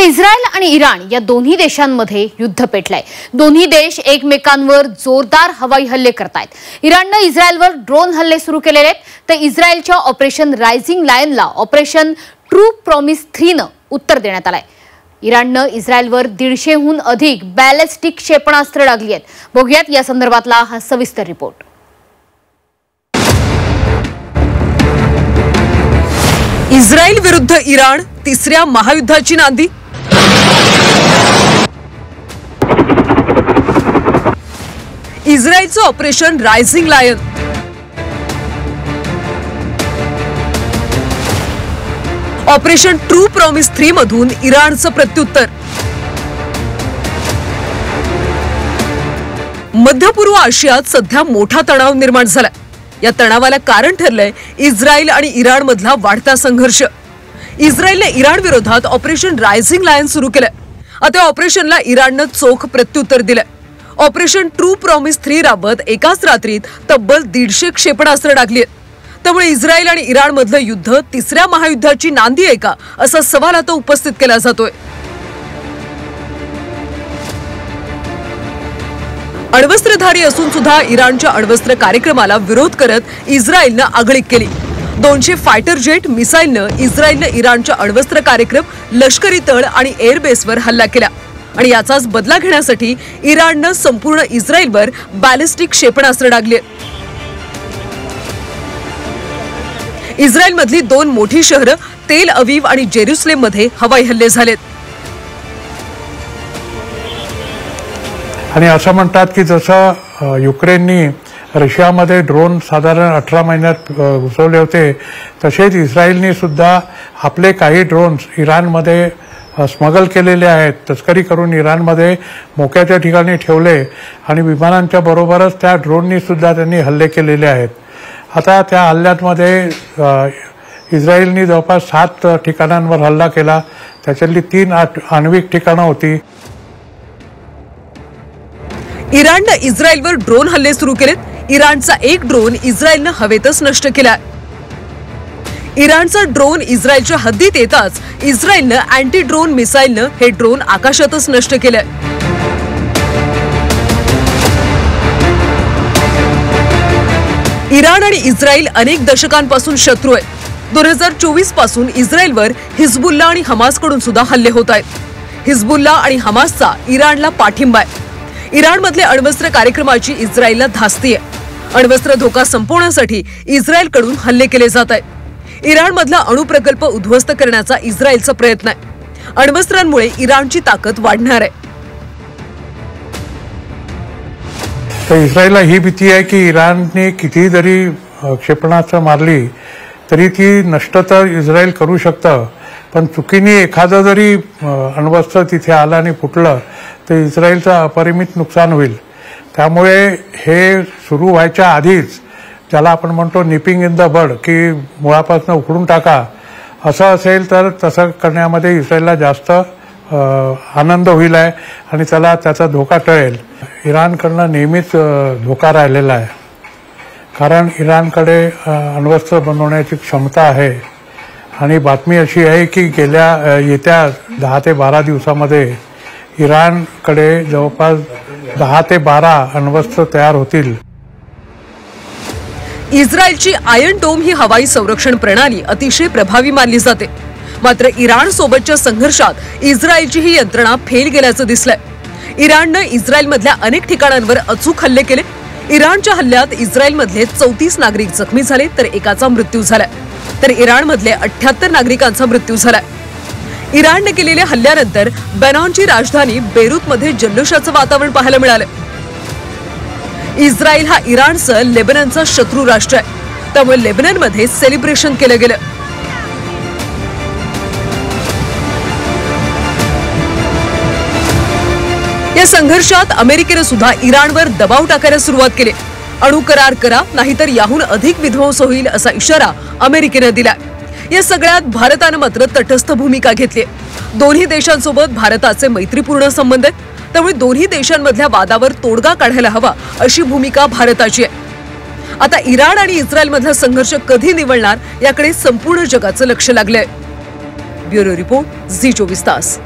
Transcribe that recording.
तर इस्रायल आणि इराण या दोन्ही देशांमध्ये युद्ध पेटलंय। दोन्ही देश एकमेकांवर जोरदार हवाई हल्ले करतायत। इराणने इस्रायलवर ड्रोन हल्ले सुरू केलेले आहेत, तर इस्रायलच्या ऑपरेशन रायझिंग लायनला ऑपरेशन ट्रू प्रॉमिस 3 ने उत्तर देण्यात आलंय। इराणने इस्रायलवर 150हून अधिक बॅलिस्टिक क्षेपणास्त्र डागली आहेत। बघूयात या संदर्भातला हा सविस्तर रिपोर्ट। इस्रायल विरुद्ध इराण तिसऱ्या महायुद्धाची नांदी। इस्रायलचं operation rising lion, operation true promise 3 मधून इराणचं प्रत्युत्तर। मध्य पूर्व आशियात सध्या मोठा तणाव निर्माण झाला। या तणावाला कारण ठरलंय इस्रायल आणि इराण मधला वाढता संघर्ष। इस्रायलने इराण विरोधात ऑपरेशन रायझिंग लायन सुरू केलंय। आता ऑपरेशनला इराणने चोख प्रत्युत्तर दिलंय। ऑपरेशन ट्रू प्रॉमिस 3 राबत एकाच रात्रीत तब्बल 150 क्षेपणास्त्र डागली आहेत। त्यामुळे इस्रायल आणि इराण मधलं युद्ध तिसऱ्या महायुद्धाची नांदी आहे का, असा सवाल आता उपस्थित केला जातोय। अण्वस्त्रधारी असून सुद्धा इराणच्या अण्वस्त्र कार्यक्रमाला विरोध करत इस्रायलने आगळीक केली। 200 फायटर जेट मिसाईलनं इस्रायलने इराणच्या अण्वस्त्र कार्यक्रम, लष्करी तळ आणि एअरबेसवर हल्ला केला आणि याचाच बदला घेण्यासाठी इराणने संपूर्ण इस्रायलवर बॅलिस्टिक क्षेपणास्त्र डागले। इस्रायलमधली 2 मोठी शहरं तेल अवीव आणि जेरुसलेममध्ये हवाई हल्ले झालेत। आणि असं म्हणतात की जसं युक्रेननी रशियामध्ये ड्रोन साधारण 18 महिन्यात घुसवले होते, तसेच इस्रायलने सुद्धा आपले काही ड्रोन्स इराणमध्ये स्मगल केलेले आहेत। तस्करी करून इराणमध्ये मोक्याच्या ठिकाणी ठेवले आणि विमानांच्या बरोबरच त्या ड्रोननी सुद्धा त्यांनी हल्ले केलेले आहेत। आता त्या हल्ल्यामध्ये इस्रायलने जवळपास 7 ठिकाणांवर हल्ला केला, त्याच्यातली 3 आण्विक ठिकाणं होती। इराणने इस्रायलवर ड्रोन हल्ले सुरू केलेत। इराणचा एक ड्रोन इस्रायलने हवेतच नष्ट केला। इराणचा ड्रोन इस्रायलच्या हद्दीत येताच इस्रायलने अँटी ड्रोन मिसाईलने हे ड्रोन आकाशातच नष्ट केले। इराण आणि इस्रायल अनेक दशकांपासून शत्रू आहेत। 2024 पासून इस्रायलवर हिजबुल्ला आणि हमासकडून सुद्धा हल्ले होत आहेत। हिजबुल्ला आणि हमासचा इराणला पाठिंबा आहे। इराणमधले अण्वस्त्र कार्यक्रमाची इस्रायलला धास्ती आहे। अण्वस्त्र धोका संपवण्यासाठी इस्रायलकडून हल्ले केले जात आहेत। इराणमधला अणुप्रकल्प उद्ध्वस्त करण्याचा इस्रायलचा प्रयत्न आहे। अण्वस्त्रांमुळे इराणची ताकद वाढणार आहे। इस्रायलला ही भीती आहे की इराणने किती जरी क्षेपणास्त्र मारली तरी ती नष्ट तर इस्रायल करू शकतं, पण चुकीने एखादं जरी अण्वस्त्र तिथे आलं आणि फुटलं तर इस्रायलचं अपरिमित नुकसान होईल। त्यामुळे हे सुरू व्हायच्या आधीच ज्याला आपण म्हणतो निपिंग इन द बड, की मुळापासून उखडून टाका, असं असेल तर तसं करण्यामध्ये इस्रायलला जास्त आनंद होईल आहे आणि त्याचा धोका टळेल। इराणकडनं नेहमीच धोका राहिलेला आहे, कारण इराणकडे अण्वस्त्र बनवण्याची क्षमता आहे आणि बातमी अशी आहे की येत्या 10 ते 12 दिवसामध्ये इराणकडे जवळपास 10 ते 12 अण्वस्त्र तयार होतील। इस्रायलची आयर्न डोम ही हवाई संरक्षण प्रणाली अतिशय प्रभावी मानली जाते। मात्र इराण सोबतच्या संघर्षात इस्रायलची ही यंत्रणा फेल गेल्याचं दिसलंय। इराणने इस्रायलमधल्या अनेक ठिकाणांवर अचूक हल्ले केले। इराणच्या हल्ल्यात इस्रायलमधले 34 नागरिक जखमी झाले तर एकाचा मृत्यू झालाय, तर इराणमधले 78 नागरिकांचा मृत्यू झालाय। इराणने केलेल्या हल्ल्यानंतर बेनॉनची राजधानी बेरूतमध्ये जल्लोषाचं वातावरण पाहायला मिळालं। इस्रायल हा इराणचं लेबननचा शत्रू राष्ट्र आहे, त्यामुळे लेबननमध्ये सेलिब्रेशन केलं गेलं। या संघर्षात अमेरिकेने सुद्धा इराणवर दबाव टाकायला सुरुवात केली। अणु करार करा, नाहीतर याहून अधिक विध्वंस होईल असा इशारा अमेरिकेने दिला। या सगळ्यात भारताने मात्र तटस्थ भूमिका घेतली। दोन्ही देशांसोबत भारताचे मैत्रीपूर्ण संबंध आहेत, त्यामुळे दोन्ही देशांमधल्या वादावर तोडगा काढायला हवा अशी भूमिका भारताची आहे। आता इराण आणि इस्रायलमधला संघर्ष कधी निवळणार याकडे संपूर्ण जगाचं लक्ष लागलंय। ब्युरो रिपोर्ट, झी 24 तास।